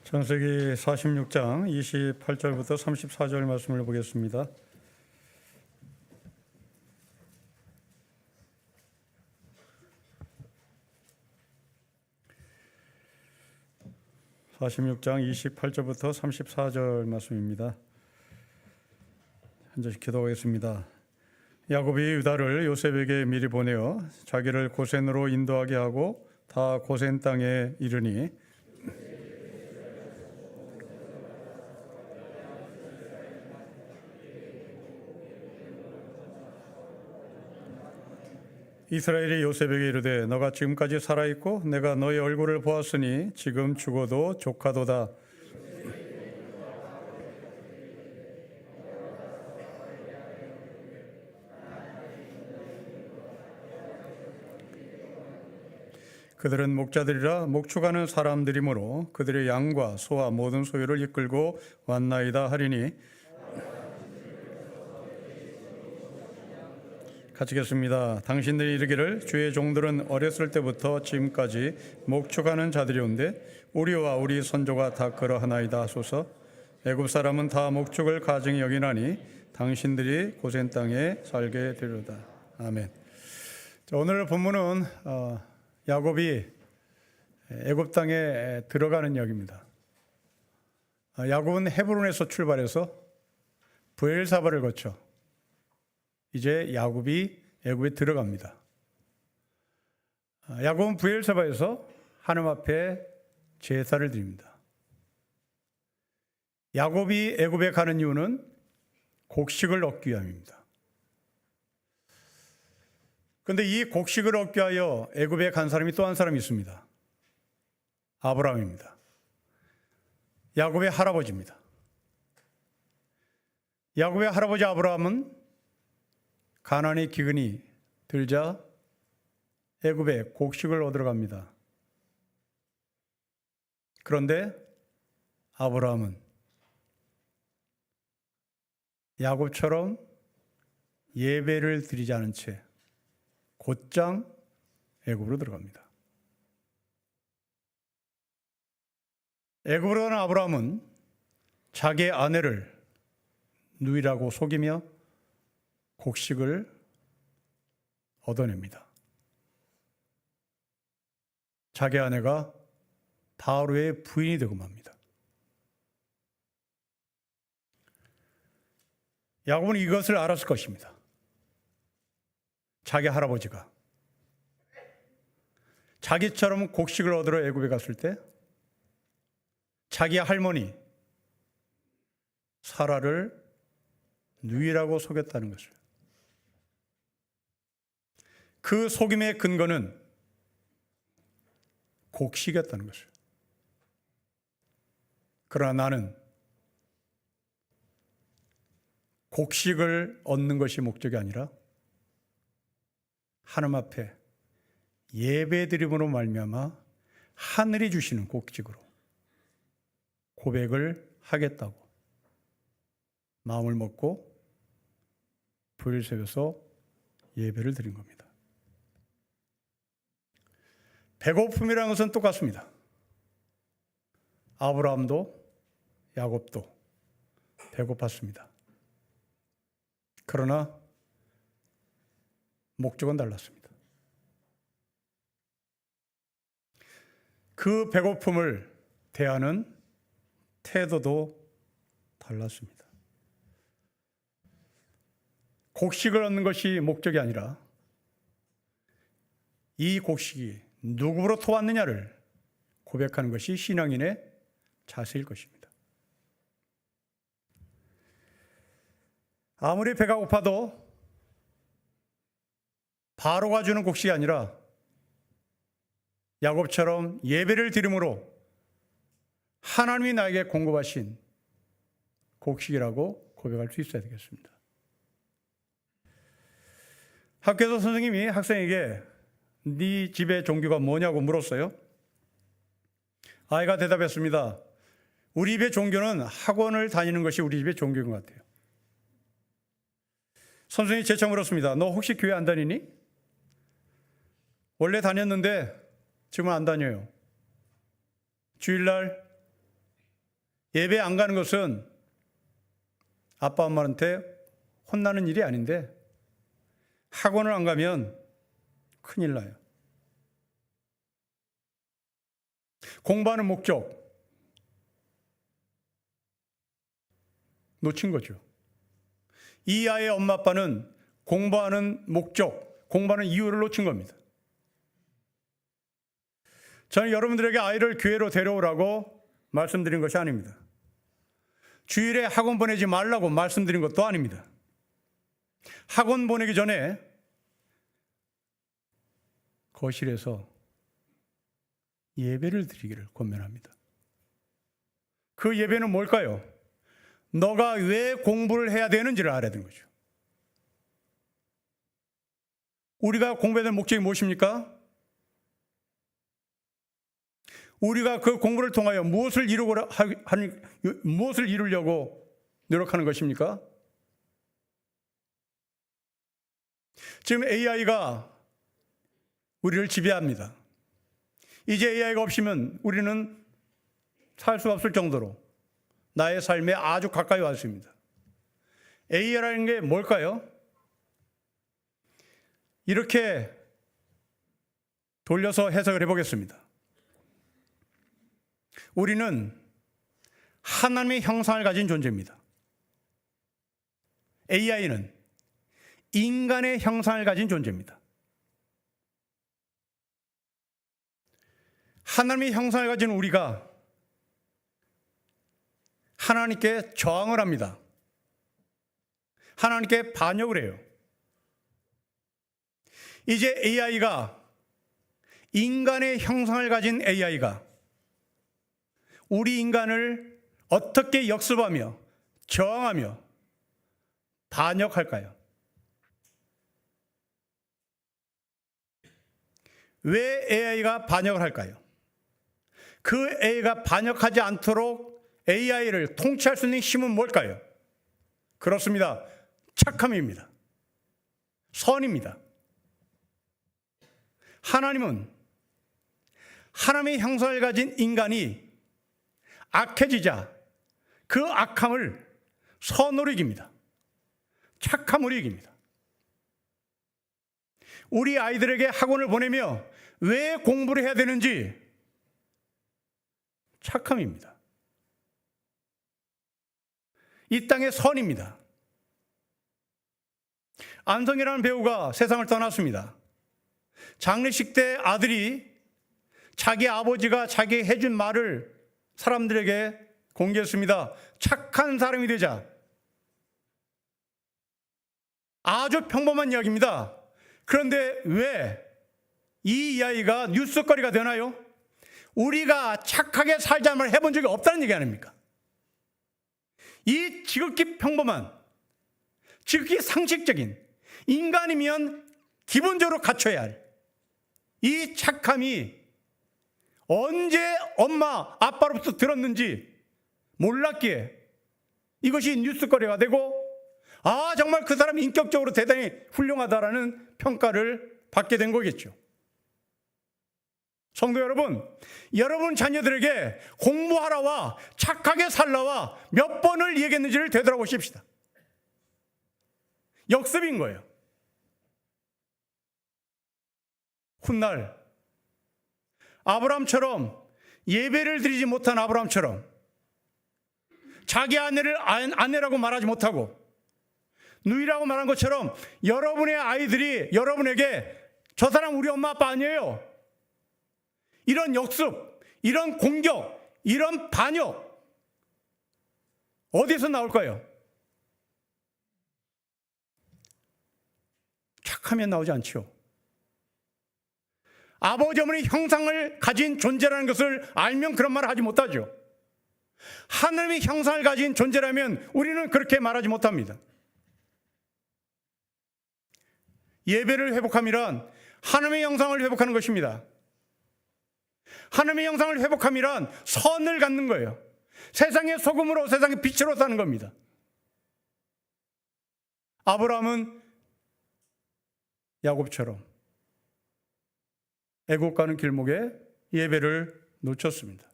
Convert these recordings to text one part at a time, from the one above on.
창세기 46장 28절부터 34절 말씀을 보겠습니다. (46장) 28절부터 34절 말씀입니다. 한 절씩 기도하겠습니다. 야곱이 유다를 요셉에게 미리 보내어 자기를 고센으로 인도하게 하고 다 고센 땅에 이르니 이스라엘이 요셉에게 이르되 너가 지금까지 살아있고 내가 너의 얼굴을 보았으니 지금 죽어도 족하도다. 그들은 목자들이라 목축하는 사람들이므로 그들의 양과 소와 모든 소유를 이끌고 왔나이다 하리니. 같이겠습니다. 당신들이 이르기를 주의 종들은 어렸을 때부터 지금까지 목축하는 자들이온데 우리와 우리 선조가 다 그러하나이다 하소서. 애굽 사람은 다 목축을 가증히 여기나니 당신들이 고센 땅에 살게 되리로다. 아멘. 자, 오늘 본문은 야곱이 애굽 땅에 들어가는 이야기입니다. 야곱은 헤브론에서 출발해서 브엘사바를 거쳐 이제 야곱이 애굽에 들어갑니다. 야곱은 브엘사바에서 하나님 앞에 제사를 드립니다. 야곱이 애굽에 가는 이유는 곡식을 얻기 위함입니다. 그런데 이 곡식을 얻기 위하여 애굽에 간 사람이 또 한 사람이 있습니다. 아브라함입니다. 야곱의 할아버지입니다. 야곱의 할아버지 아브라함은 가나안의 기근이 들자 애굽에 곡식을 얻으러 갑니다. 그런데 아브라함은 야곱처럼 예배를 드리지 않은 채 곧장 애굽으로 들어갑니다. 애굽으로 가는 아브라함은 자기의 아내를 누이라고 속이며 곡식을 얻어냅니다. 자기 아내가 바로의 부인이 되고 맙니다. 야곱은 이것을 알았을 것입니다. 자기 할아버지가 자기처럼 곡식을 얻으러 애굽에 갔을 때 자기 할머니 사라를 누이라고 속였다는 것을, 그 속임의 근거는 곡식이었다는 것을. 그러나 나는 곡식을 얻는 것이 목적이 아니라 하나님 앞에 예배드림으로 말미암아 하늘이 주시는 곡식으로 고백을 하겠다고 마음을 먹고 브엘사바에서 예배를 드린 겁니다. 배고픔이라는 것은 똑같습니다. 아브라함도 야곱도 배고팠습니다. 그러나 목적은 달랐습니다. 그 배고픔을 대하는 태도도 달랐습니다. 곡식을 얻는 것이 목적이 아니라 이 곡식이 누구로부터 왔느냐를 고백하는 것이 신앙인의 자세일 것입니다. 아무리 배가 고파도 바로가 주는 곡식이 아니라 야곱처럼 예배를 드림으로 하나님이 나에게 공급하신 곡식이라고 고백할 수 있어야 되겠습니다. 학교에서 선생님이 학생에게 네 집의 종교가 뭐냐고 물었어요. 아이가 대답했습니다. 우리 집의 종교는 학원을 다니는 것이 우리 집의 종교인 것 같아요. 선생님이 재차 물었습니다. 너 혹시 교회 안 다니니? 원래 다녔는데 지금은 안 다녀요. 주일날 예배 안 가는 것은 아빠 엄마한테 혼나는 일이 아닌데 학원을 안 가면 큰일 나요. 공부하는 목적 놓친 거죠. 이 아이의 엄마 아빠는 공부하는 목적, 공부하는 이유를 놓친 겁니다. 저는 여러분들에게 아이를 교회로 데려오라고 말씀드린 것이 아닙니다. 주일에 학원 보내지 말라고 말씀드린 것도 아닙니다. 학원 보내기 전에 거실에서 예배를 드리기를 권면합니다. 그 예배는 뭘까요? 너가 왜 공부를 해야 되는지를 알아야 되는 거죠. 우리가 공부해야 될 목적이 무엇입니까? 우리가 그 공부를 통하여 무엇을 이루려고 노력하는 것입니까? 지금 AI가 우리를 지배합니다. 이제 AI가 없으면 우리는 살 수 없을 정도로 나의 삶에 아주 가까이 왔습니다. AI라는 게 뭘까요? 이렇게 돌려서 해석을 해보겠습니다. 우리는 하나님의 형상을 가진 존재입니다. AI는 인간의 형상을 가진 존재입니다. 하나님의 형상을 가진 우리가 하나님께 저항을 합니다. 하나님께 반역을 해요. 이제 AI가, 인간의 형상을 가진 AI가 우리 인간을 어떻게 역습하며 저항하며 반역할까요? 왜 AI가 반역을 할까요? 그 AI가 반역하지 않도록 AI를 통치할 수 있는 힘은 뭘까요? 그렇습니다. 착함입니다. 선입니다. 하나님은 하나님의 형상을 가진 인간이 악해지자 그 악함을 선으로 이깁니다. 착함으로 이깁니다. 우리 아이들에게 학원을 보내며 왜 공부를 해야 되는지 착함입니다. 이 땅의 선입니다. 안성이라는 배우가 세상을 떠났습니다. 장례식 때 아들이 자기 아버지가 자기 해준 말을 사람들에게 공개했습니다. 착한 사람이 되자. 아주 평범한 이야기입니다. 그런데 왜 이 이야기가 뉴스거리가 되나요? 우리가 착하게 살자는 해본 적이 없다는 얘기 아닙니까? 이 지극히 평범한, 지극히 상식적인, 인간이면 기본적으로 갖춰야 할 이 착함이 언제 엄마, 아빠로부터 들었는지 몰랐기에 이것이 뉴스거리가 되고, 아, 정말 그 사람이 인격적으로 대단히 훌륭하다라는 평가를 받게 된 거겠죠. 성도 여러분, 여러분 자녀들에게 공부하라와 착하게 살라와 몇 번을 얘기했는지를 되돌아보십시다. 역습인 거예요. 훗날 아브라함처럼, 예배를 드리지 못한 아브라함처럼 자기 아내를 아내라고 말하지 못하고 누이라고 말한 것처럼 여러분의 아이들이 여러분에게 저 사람 우리 엄마 아빠 아니에요, 이런 역습, 이런 공격, 이런 반역 어디서 나올까요? 착하면 나오지 않죠. 아버지 어머니 형상을 가진 존재라는 것을 알면 그런 말을 하지 못하죠. 하나님의 형상을 가진 존재라면 우리는 그렇게 말하지 못합니다. 예배를 회복함이란 하나님의 형상을 회복하는 것입니다. 하나님의 형상을 회복함이란 선을 갖는 거예요. 세상의 소금으로, 세상의 빛으로 사는 겁니다. 아브라함은 야곱처럼 애국 가는 길목에 예배를 놓쳤습니다.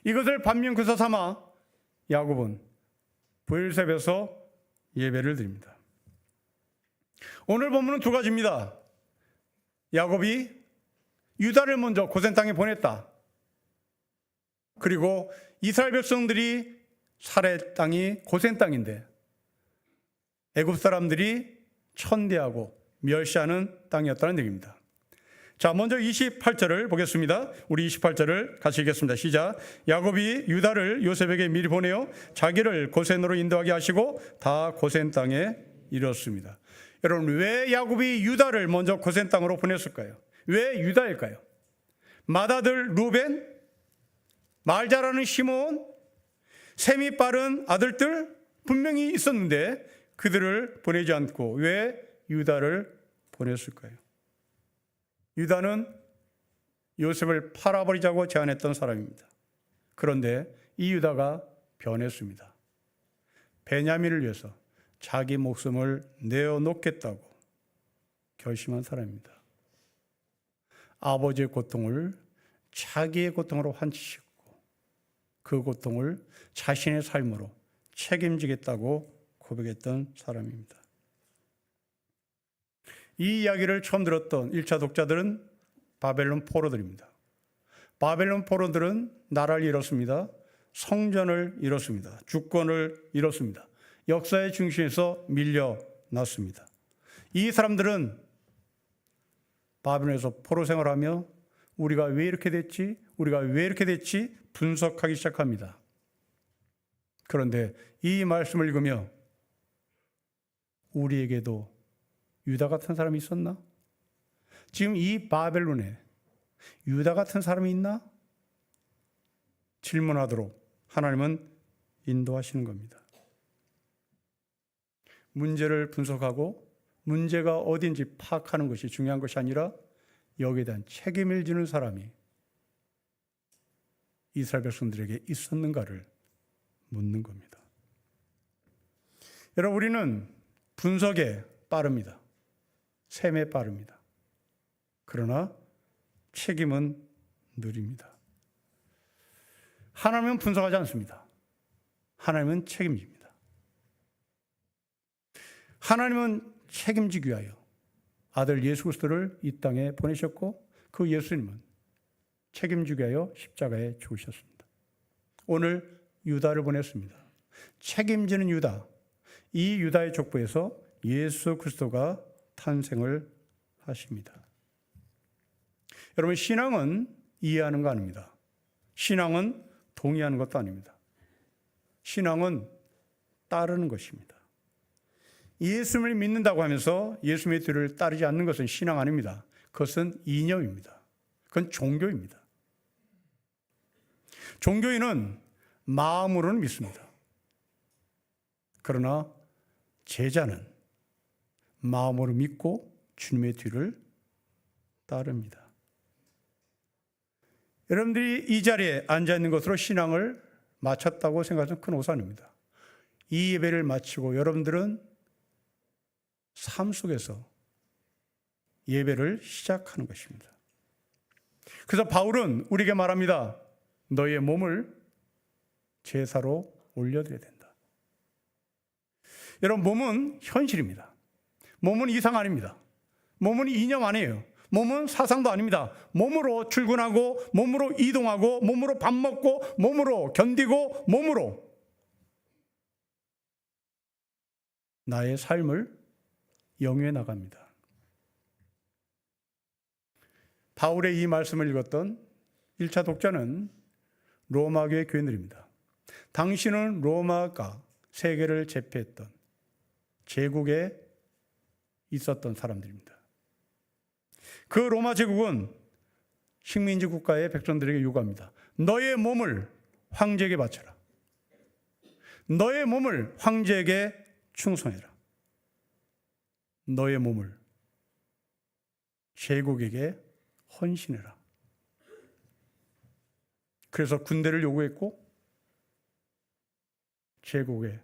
이것을 반면교사 삼아 야곱은 브엘셉에서 예배를 드립니다. 오늘 본문은 두 가지입니다. 야곱이 유다를 먼저 고센 땅에 보냈다. 그리고 이스라엘 백성들이 살의 땅이 고센 땅인데 애굽 사람들이 천대하고 멸시하는 땅이었다는 얘기입니다. 자, 먼저 28절을 보겠습니다. 우리 28절을 같이 읽겠습니다. 시작. 야곱이 유다를 요셉에게 미리 보내어 자기를 고센으로 인도하게 하시고 다 고센 땅에 이르렀습니다. 여러분, 왜 야곱이 유다를 먼저 고센 땅으로 보냈을까요? 왜 유다일까요? 맏아들 루벤, 말 잘하는 시몬, 셈이 빠른 아들들 분명히 있었는데 그들을 보내지 않고 왜 유다를 보냈을까요? 유다는 요셉을 팔아버리자고 제안했던 사람입니다. 그런데 이 유다가 변했습니다. 베냐민을 위해서 자기 목숨을 내어놓겠다고 결심한 사람입니다. 아버지의 고통을 자기의 고통으로 환치시고 그 고통을 자신의 삶으로 책임지겠다고 고백했던 사람입니다. 이 이야기를 처음 들었던 1차 독자들은 바벨론 포로들입니다. 바벨론 포로들은 나라를 잃었습니다. 성전을 잃었습니다. 주권을 잃었습니다. 역사의 중심에서 밀려났습니다. 이 사람들은 바벨론에서 포로 생활하며 우리가 왜 이렇게 됐지? 우리가 왜 이렇게 됐지? 분석하기 시작합니다. 그런데 이 말씀을 읽으며 우리에게도 유다 같은 사람이 있었나? 지금 이 바벨론에 유다 같은 사람이 있나? 질문하도록 하나님은 인도하시는 겁니다. 문제를 분석하고 문제가 어딘지 파악하는 것이 중요한 것이 아니라 여기에 대한 책임을 지는 사람이 이스라엘 백성들에게 있었는가를 묻는 겁니다. 여러분, 우리는 분석에 빠릅니다. 셈에 빠릅니다. 그러나 책임은 느립니다. 하나님은 분석하지 않습니다. 하나님은 책임집니다. 하나님은 책임지기 위하여 아들 예수 그리스도를 이 땅에 보내셨고 그 예수님은 책임지기 위하여 십자가에 죽으셨습니다. 오늘 유다를 보냈습니다. 책임지는 유다, 이 유다의 족보에서 예수 그리스도가 탄생을 하십니다. 여러분, 신앙은 이해하는 거 아닙니다. 신앙은 동의하는 것도 아닙니다. 신앙은 따르는 것입니다. 예수님을 믿는다고 하면서 예수님의 뒤를 따르지 않는 것은 신앙 아닙니다. 그것은 이념입니다. 그건 종교입니다. 종교인은 마음으로는 믿습니다. 그러나 제자는 마음으로 믿고 주님의 뒤를 따릅니다. 여러분들이 이 자리에 앉아있는 것으로 신앙을 마쳤다고 생각하면 큰 오산입니다. 이 예배를 마치고 여러분들은 삶 속에서 예배를 시작하는 것입니다. 그래서 바울은 우리에게 말합니다. 너희의 몸을 제사로 올려드려야 된다. 여러분, 몸은 현실입니다. 몸은 이상 아닙니다. 몸은 이념 아니에요. 몸은 사상도 아닙니다. 몸으로 출근하고, 몸으로 이동하고, 몸으로 밥 먹고, 몸으로 견디고, 몸으로 나의 삶을 영위해 나갑니다. 바울의 이 말씀을 읽었던 1차 독자는 로마교회 교인들입니다. 당신은 로마가 세계를 제패했던 제국에 있었던 사람들입니다. 그 로마 제국은 식민지 국가의 백성들에게 요구합니다. 너의 몸을 황제에게 바쳐라. 너의 몸을 황제에게 충성해라. 너의 몸을 제국에게 헌신해라. 그래서 군대를 요구했고 제국의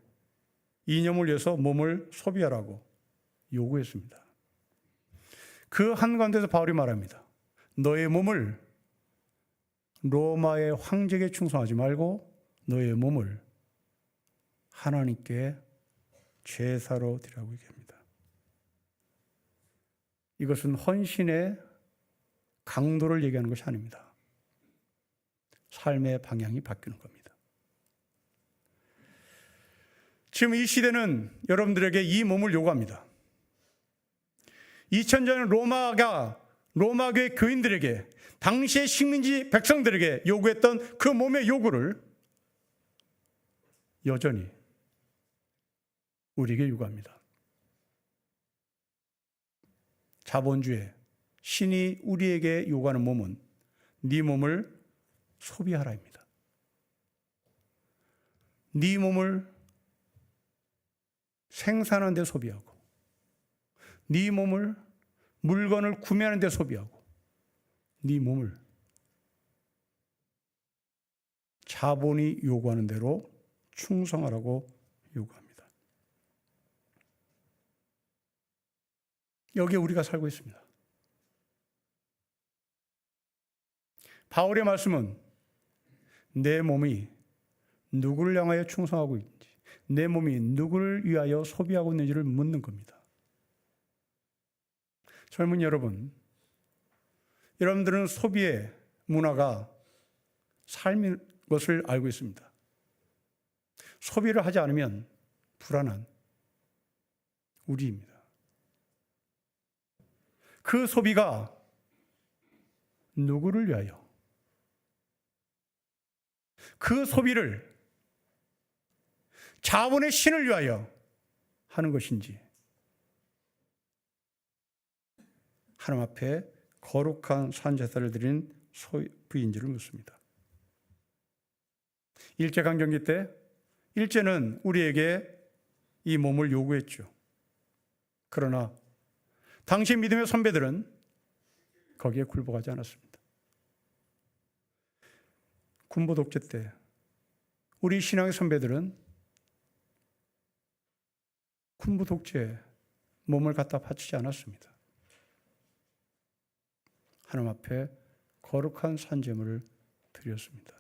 이념을 위해서 몸을 소비하라고 요구했습니다. 그 한가운데서 바울이 말합니다. 너의 몸을 로마의 황제에게 충성하지 말고 너의 몸을 하나님께 제사로 드리라고 얘기합니다. 이것은 헌신의 강도를 얘기하는 것이 아닙니다. 삶의 방향이 바뀌는 겁니다. 지금 이 시대는 여러분들에게 이 몸을 요구합니다. 2000년 로마교회 교인들에게, 당시의 식민지 백성들에게 요구했던 그 몸의 요구를 여전히 우리에게 요구합니다. 자본주의, 신이 우리에게 요구하는 몸은 네 몸을 소비하라입니다. 네 몸을 생산하는 데 소비하고, 네 몸을 물건을 구매하는 데 소비하고, 네 몸을 자본이 요구하는 대로 충성하라고 요구합니다. 여기에 우리가 살고 있습니다. 바울의 말씀은 내 몸이 누구를 향하여 충성하고 있는지, 내 몸이 누구를 위하여 소비하고 있는지를 묻는 겁니다. 젊은 여러분, 여러분들은 소비의 문화가 삶인 것을 알고 있습니다. 소비를 하지 않으면 불안한 우리입니다. 그 소비가 누구를 위하여, 그 소비를 자본의 신을 위하여 하는 것인지, 하나님 앞에 거룩한 산제사를 드린 소비인지를 묻습니다. 일제강점기 때 일제는 우리에게 이 몸을 요구했죠. 그러나 당시 믿음의 선배들은 거기에 굴복하지 않았습니다. 군부 독재 때 우리 신앙의 선배들은 군부 독재에 몸을 갖다 바치지 않았습니다. 하나님 앞에 거룩한 산제물을 드렸습니다.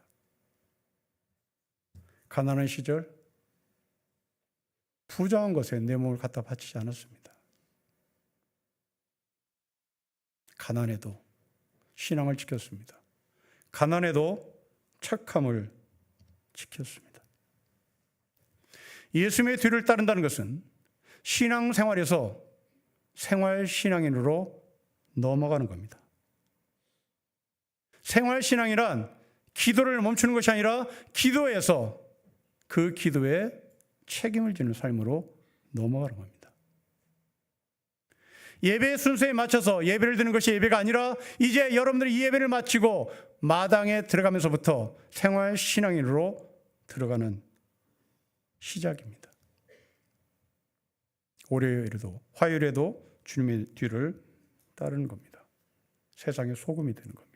가난한 시절 부정한 것에 내 몸을 갖다 바치지 않았습니다. 가난해도 신앙을 지켰습니다. 가난해도 착함을 지켰습니다. 예수님의 뒤를 따른다는 것은 신앙생활에서 생활신앙인으로 넘어가는 겁니다. 생활신앙이란 기도를 멈추는 것이 아니라 기도에서 그 기도에 책임을 지는 삶으로 넘어가는 겁니다. 예배의 순서에 맞춰서 예배를 드리는 것이 예배가 아니라 이제 여러분들이 이 예배를 마치고 마당에 들어가면서부터 생활신앙인으로 들어가는 시작입니다. 월요일에도 화요일에도 주님의 뒤를 따르는 겁니다. 세상의 소금이 되는 겁니다.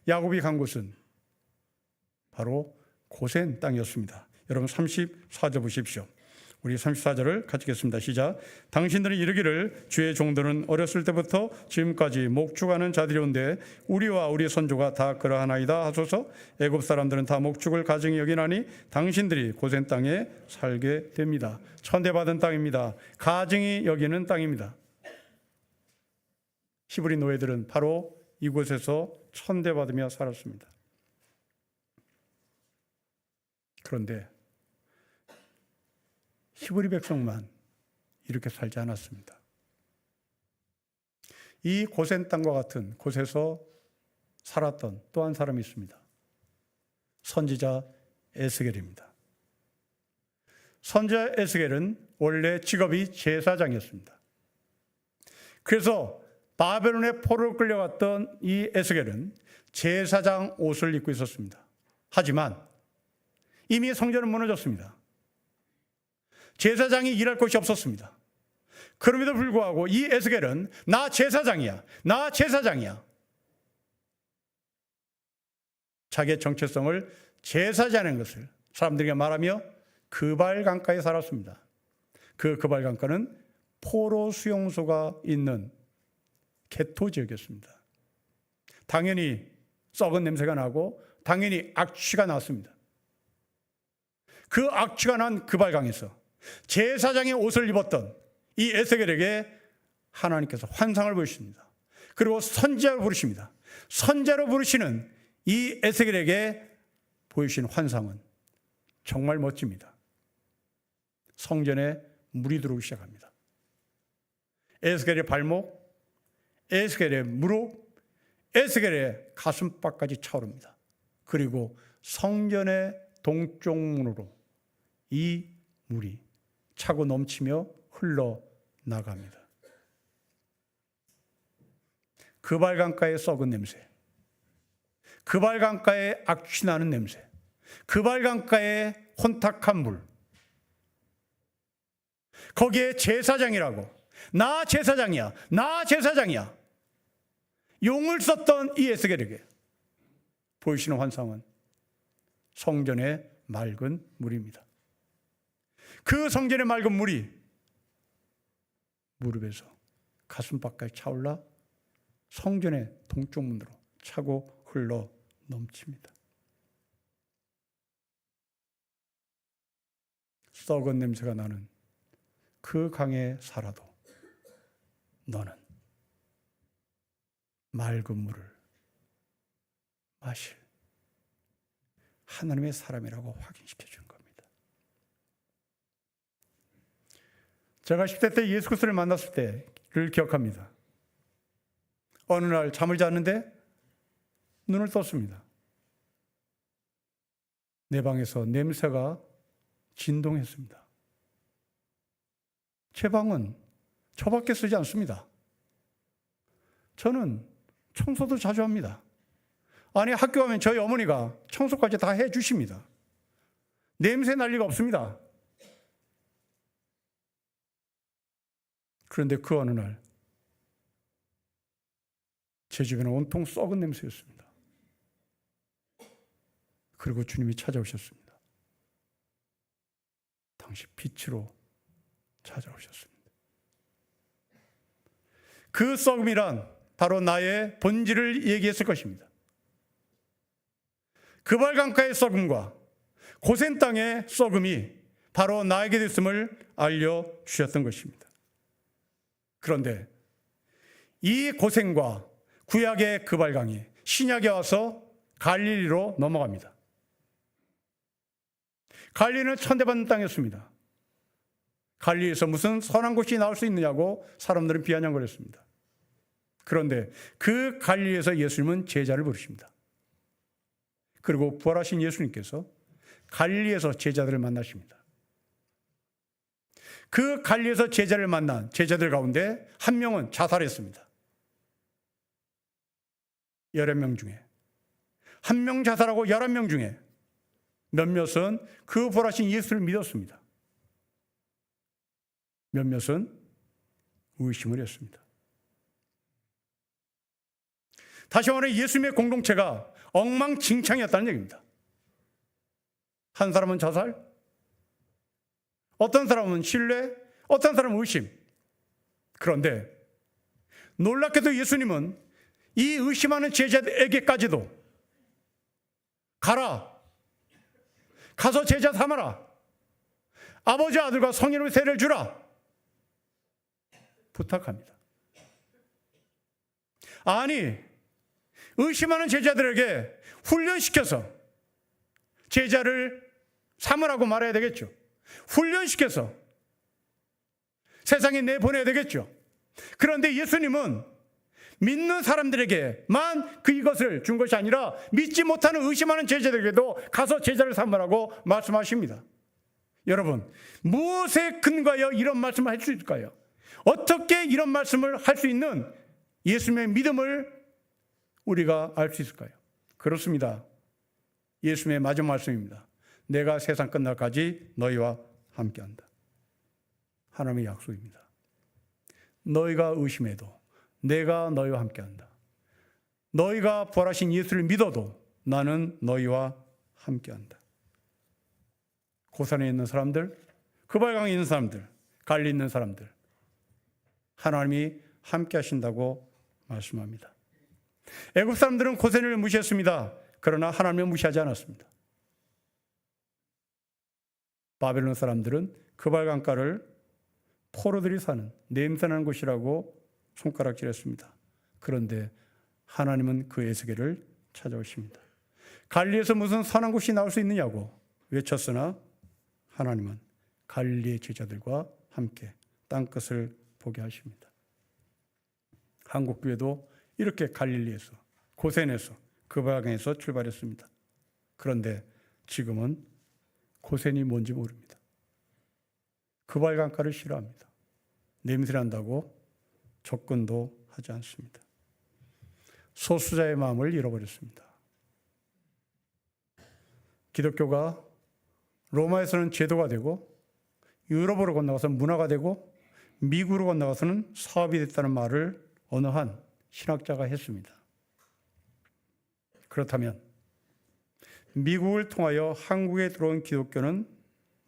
야곱이 간 곳은 바로 고센 땅이었습니다. 여러분 34절 보십시오. 우리 34절을 같이 읽겠습니다. 시작. 당신들은 이르기를 주의 종들은 어렸을 때부터 지금까지 목축하는 자들이온데 우리와 우리 선조가 다 그러하나이다 하소서. 애굽 사람들은 다 목축을 가증히 여기나니 당신들이 고센 땅에 살게 됩니다. 천대받은 땅입니다. 가증히 여기는 땅입니다. 히브리 노예들은 바로 이곳에서 천대받으며 살았습니다. 그런데 히브리 백성만 이렇게 살지 않았습니다. 이 고센 땅과 같은 곳에서 살았던 또 한 사람이 있습니다. 선지자 에스겔입니다. 선지자 에스겔은 원래 직업이 제사장이었습니다. 그래서 바벨론의 포로로 끌려갔던 이 에스겔은 제사장 옷을 입고 있었습니다. 하지만 이미 성전은 무너졌습니다. 제사장이 일할 곳이 없었습니다. 그럼에도 불구하고 이 에스겔은 나 제사장이야. 자기의 정체성을 제사장인 것을 사람들에게 말하며 그발 강가에 살았습니다. 그 그발 강가는 포로 수용소가 있는 개토 지역이었습니다. 당연히 썩은 냄새가 나고 당연히 악취가 났습니다. 그 악취가 난 그발강에서 제사장의 옷을 입었던 이 에스겔에게 하나님께서 환상을 보이십니다. 그리고 선지자로 부르십니다. 선지자로 부르시는 이 에스겔에게 보이신 환상은 정말 멋집니다. 성전에 물이 들어오기 시작합니다. 에스겔의 발목, 에스겔의 무릎, 에스겔의 가슴팍까지 차오릅니다. 그리고 성전의 동쪽 문으로 이 물이 차고 넘치며 흘러나갑니다. 그발강가의 썩은 냄새, 그발강가의 악취 나는 냄새, 그발강가의 혼탁한 물, 거기에 제사장이라고, 나 제사장이야, 나 제사장이야, 용을 썼던 이 에스겔에게 보이시는 환상은 성전의 맑은 물입니다. 그 성전의 맑은 물이 무릎에서 가슴밖까지 차올라 성전의 동쪽 문으로 차고 흘러 넘칩니다. 썩은 냄새가 나는 그 강에 살아도 너는 맑은 물을 마실 하나님의 사람이라고 확인시켜 준 겁니다. 제가 10대 때 예수 그리스도를 만났을 때를 기억합니다. 어느 날 잠을 잤는데 눈을 떴습니다. 내 방에서 냄새가 진동했습니다. 제 방은 저밖에 쓰지 않습니다. 저는 청소도 자주 합니다. 아니, 학교 가면 저희 어머니가 청소까지 다 해주십니다. 냄새 날 리가 없습니다. 그런데 그 어느 날 제 주변은 온통 썩은 냄새였습니다. 그리고 주님이 찾아오셨습니다. 당시 빛으로 찾아오셨습니다. 그 썩음이란 바로 나의 본질을 얘기했을 것입니다. 그발강가의 썩음과 고센 땅의 썩음이 바로 나에게 됐음을 알려주셨던 것입니다. 그런데 이 고센과 구약의 그발강이 신약에 와서 갈릴리로 넘어갑니다. 갈릴리는 천대받는 땅이었습니다. 갈릴리에서 무슨 선한 곳이 나올 수 있느냐고 사람들은 비아냥거렸습니다. 그런데 그 갈릴리에서 예수님은 제자를 부르십니다. 그리고 부활하신 예수님께서 갈릴리에서 제자들을 만나십니다. 그 갈릴리에서 제자를 만난 제자들 가운데 한 명은 자살했습니다. 11명 중에 한 명 자살하고 11명 중에 몇몇은 그 부활하신 예수를 믿었습니다. 몇몇은 의심을 했습니다. 다시 말해 예수님의 공동체가 엉망진창이었다는 얘기입니다. 한 사람은 자살, 어떤 사람은 신뢰, 어떤 사람은 의심. 그런데 놀랍게도 예수님은 이 의심하는 제자에게까지도 가라, 가서 제자 삼아라, 아버지 아들과 성령의 세례를 주라 부탁합니다. 아니, 의심하는 제자들에게 훈련시켜서 제자를 삼으라고 말해야 되겠죠. 훈련시켜서 세상에 내보내야 되겠죠. 그런데 예수님은 믿는 사람들에게만 이것을 준 것이 아니라 믿지 못하는 의심하는 제자들에게도 가서 제자를 삼으라고 말씀하십니다. 여러분, 무엇에 근거하여 이런 말씀을 할 수 있을까요? 어떻게 이런 말씀을 할 수 있는 예수님의 믿음을 우리가 알 수 있을까요? 그렇습니다. 예수님의 마지막 말씀입니다. 내가 세상 끝날까지 너희와 함께한다. 하나님의 약속입니다. 너희가 의심해도 내가 너희와 함께한다. 너희가 부활하신 예수를 믿어도 나는 너희와 함께한다. 고산에 있는 사람들, 그발강에 있는 사람들, 갈릴리에 있는 사람들, 하나님이 함께 하신다고 말씀합니다. 애굽 사람들은 고센을 무시했습니다. 그러나 하나님은 무시하지 않았습니다. 바벨론 사람들은 그발 강가를 포로들이 사는 냄새나는 곳이라고 손가락질했습니다. 그런데 하나님은 그 에스겔을 찾아오십니다. 갈릴리에서 무슨 선한 곳이 나올 수 있느냐고 외쳤으나 하나님은 갈릴리의 제자들과 함께 땅끝을 보게 하십니다. 한국 교회도 이렇게 갈릴리에서, 고센에서, 그발강에서 출발했습니다. 그런데 지금은 고센이 뭔지 모릅니다. 그발강가를 싫어합니다. 냄새난다고 접근도 하지 않습니다. 소수자의 마음을 잃어버렸습니다. 기독교가 로마에서는 제도가 되고, 유럽으로 건너가서 문화가 되고, 미국으로 건너가서는 사업이 됐다는 말을 어느 한 신학자가 했습니다. 그렇다면 미국을 통하여 한국에 들어온 기독교는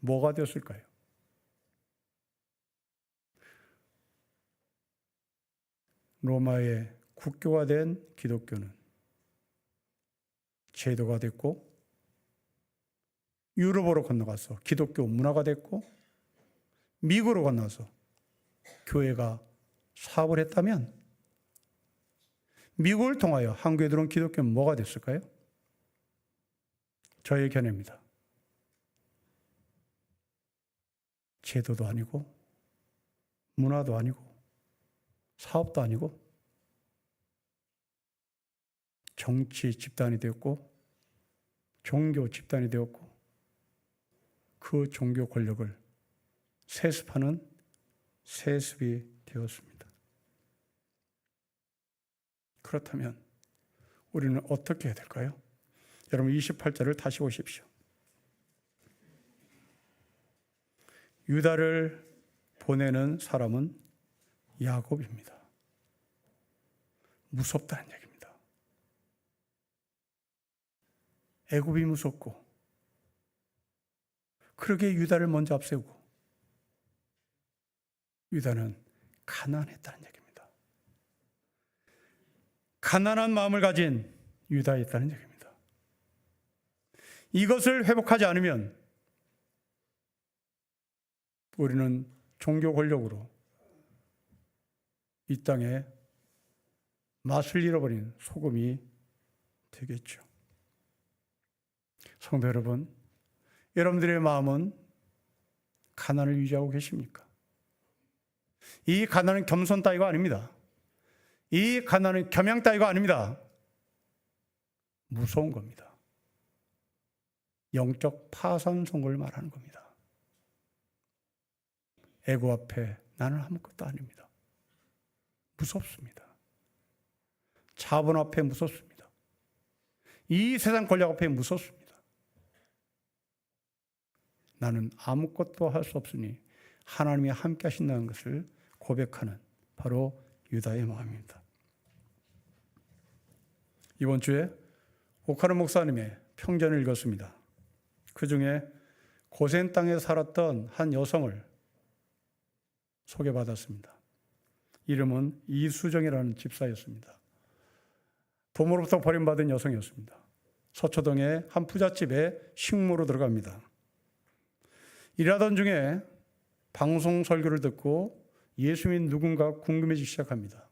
뭐가 되었을까요? 로마의 국교가 된 기독교는 제도가 됐고, 유럽으로 건너가서 기독교 문화가 됐고, 미국으로 건너서 교회가 사업을 했다면 미국을 통하여 한국에 들어온 기독교는 뭐가 됐을까요? 저의 견해입니다. 제도도 아니고, 문화도 아니고, 사업도 아니고, 정치 집단이 되었고, 종교 집단이 되었고, 그 종교 권력을 세습하는 세습이 되었습니다. 그렇다면 우리는 어떻게 해야 될까요? 여러분 28절을 다시 보십시오. 유다를 보내는 사람은 야곱입니다. 무섭다는 얘기입니다. 애굽이 무섭고, 그러게 유다를 먼저 앞세우고, 유다는 가난했다는 얘기입니다. 가난한 마음을 가진 유다에 있다는 얘기입니다. 이것을 회복하지 않으면 우리는 종교 권력으로 이 땅에 맛을 잃어버린 소금이 되겠죠. 성도 여러분, 여러분들의 마음은 가난을 유지하고 계십니까? 이 가난은 겸손 따위가 아닙니다. 이 가난은 겸양 따위가 아닙니다. 무서운 겁니다. 영적 파산 선고를 말하는 겁니다. 에고 앞에 나는 아무것도 아닙니다. 무섭습니다. 자본 앞에 무섭습니다. 이 세상 권력 앞에 무섭습니다. 나는 아무것도 할 수 없으니 하나님이 함께 하신다는 것을 고백하는 바로 유다의 마음입니다. 이번 주에 오카르 목사님의 평전을 읽었습니다. 그 중에 고센 땅에 살았던 한 여성을 소개받았습니다. 이름은 이수정이라는 집사였습니다. 부모로부터 버림받은 여성이었습니다. 서초동의 한 부잣집에 식모로 들어갑니다. 일하던 중에 방송 설교를 듣고 예수님이 누군가 궁금해지기 시작합니다.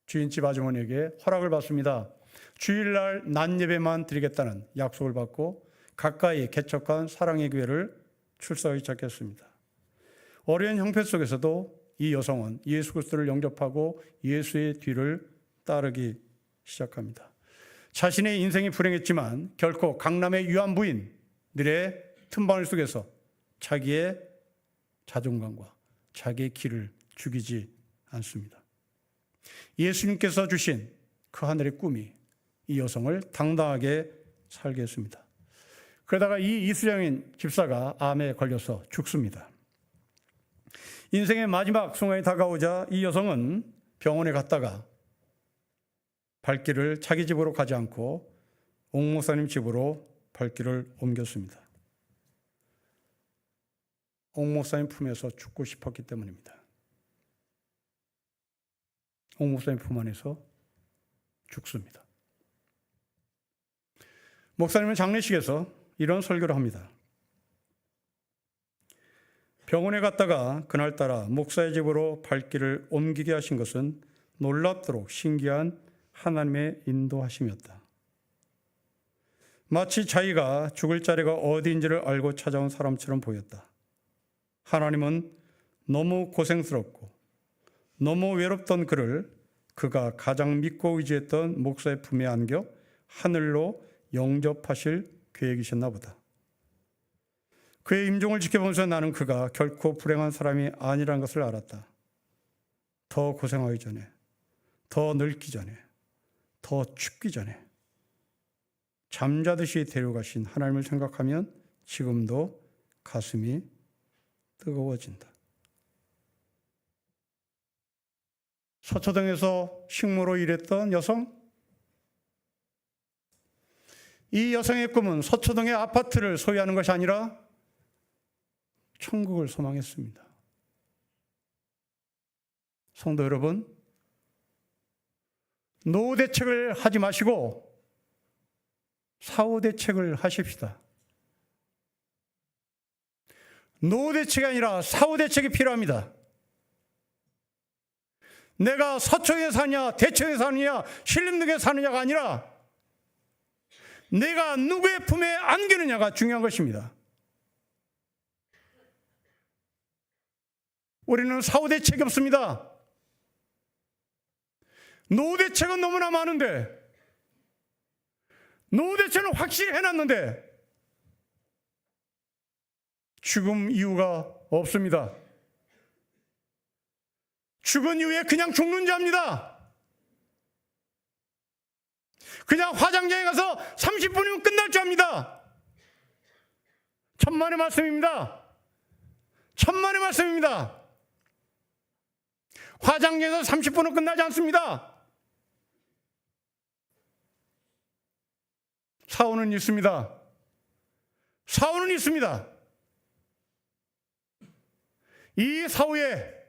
주인집 아주머니에게 허락을 받습니다. 주일날 낮 예배만 드리겠다는 약속을 받고 가까이 개척한 사랑의 교회를 출석하기 시작했습니다. 어려운 형편 속에서도 이 여성은 예수 그리스도를 영접하고 예수의 뒤를 따르기 시작합니다. 자신의 인생이 불행했지만 결코 강남의 유한 부인들의 틈바늘 속에서 자기의 자존감과 자기의 길을 죽이지 않습니다. 예수님께서 주신 그 하늘의 꿈이 이 여성을 당당하게 살게 했습니다. 그러다가 이 이수정인 집사가 암에 걸려서 죽습니다. 인생의 마지막 순간이 다가오자 이 여성은 병원에 갔다가 발길을 자기 집으로 가지 않고 옥 목사님 집으로 발길을 옮겼습니다. 옥 목사님 품에서 죽고 싶었기 때문입니다. 옥 목사님 품 안에서 죽습니다. 목사님은 장례식에서 이런 설교를 합니다. 병원에 갔다가 그날따라 목사의 집으로 발길을 옮기게 하신 것은 놀랍도록 신기한 하나님의 인도하심이었다. 마치 자기가 죽을 자리가 어디인지를 알고 찾아온 사람처럼 보였다. 하나님은 너무 고생스럽고 너무 외롭던 그를 그가 가장 믿고 의지했던 목사의 품에 안겨 하늘로 영접하실 계획이셨나 보다. 그의 임종을 지켜보면서 나는 그가 결코 불행한 사람이 아니라는 것을 알았다. 더 고생하기 전에, 더 늙기 전에, 더 죽기 전에 잠자듯이 데려가신 하나님을 생각하면 지금도 가슴이 뜨거워진다. 서초동에서 식모로 일했던 여성, 이 여성의 꿈은 서초동의 아파트를 소유하는 것이 아니라 천국을 소망했습니다. 성도 여러분, 노후 대책을 하지 마시고 사후 대책을 하십시다. 노후 대책이 아니라 사후 대책이 필요합니다. 내가 서초에 사느냐, 대천에 사느냐, 신림동에 사느냐가 아니라 내가 누구의 품에 안기느냐가 중요한 것입니다. 우리는 사후 대책이 없습니다. 노후 대책은 너무나 많은데, 노후 대책은 확실히 해놨는데 죽음 이유가 없습니다. 죽은 이후에 그냥 죽는 자입니다. 그냥 화장장에 가서 30분이면 끝날 줄 압니다. 천만의 말씀입니다. 천만의 말씀입니다. 화장장에서 30분은 끝나지 않습니다. 사후는 있습니다. 사후는 있습니다. 이 사후의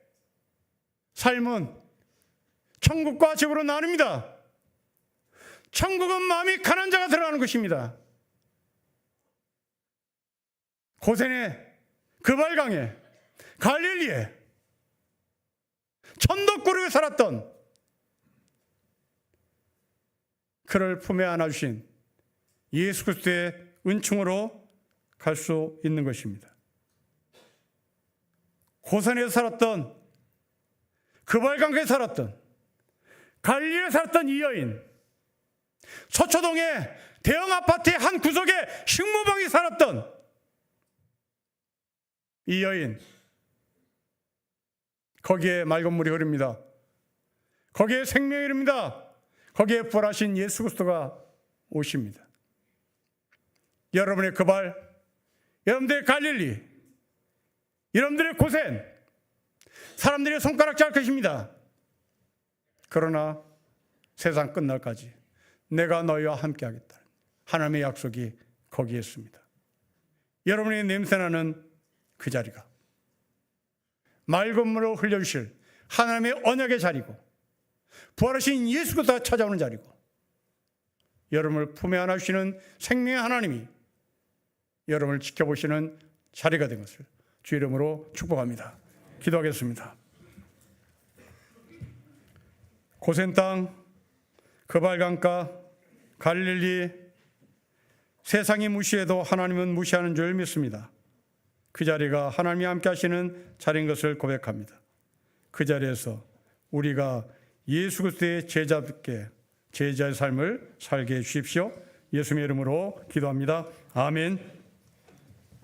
삶은 천국과 지옥으로 나눕니다. 천국은 마음이 가난한 자가 들어가는 것입니다. 고센에, 그발강에, 갈릴리에 천덕꾸러기에 살았던 그를 품에 안아주신 예수 그리스도의 은총으로 갈 수 있는 것입니다. 고센에 살았던, 그발강에 살았던, 갈릴리에 살았던 이 여인, 서초동의 대형 아파트의 한 구석에 식모방에 살았던 이 여인, 거기에 맑은 물이 흐릅니다. 거기에 생명이 흐릅니다. 거기에 부활하신 예수 그리스도가 오십니다. 여러분의 그발, 여러분들의 갈릴리, 여러분들의 고센, 사람들의 손가락 잘 것입니다. 그러나 세상 끝날까지 내가 너희와 함께 하겠다. 하나님의 약속이 거기에 있습니다. 여러분의 냄새나는 그 자리가 맑은 물을 흘려주실 하나님의 언약의 자리고, 부활하신 예수 그리스도가 찾아오는 자리고, 여러분을 품에 안아주시는 생명의 하나님이 여러분을 지켜보시는 자리가 된 것을 주 이름으로 축복합니다. 기도하겠습니다. 고센 땅, 그발강가, 갈릴리, 세상이 무시해도 하나님은 무시하는 줄 믿습니다. 그 자리가 하나님이 함께 하시는 자리인 것을 고백합니다. 그 자리에서 우리가 예수 그리스도의 제자답게 제자의 삶을 살게 해 주십시오. 예수님의 이름으로 기도합니다. 아멘.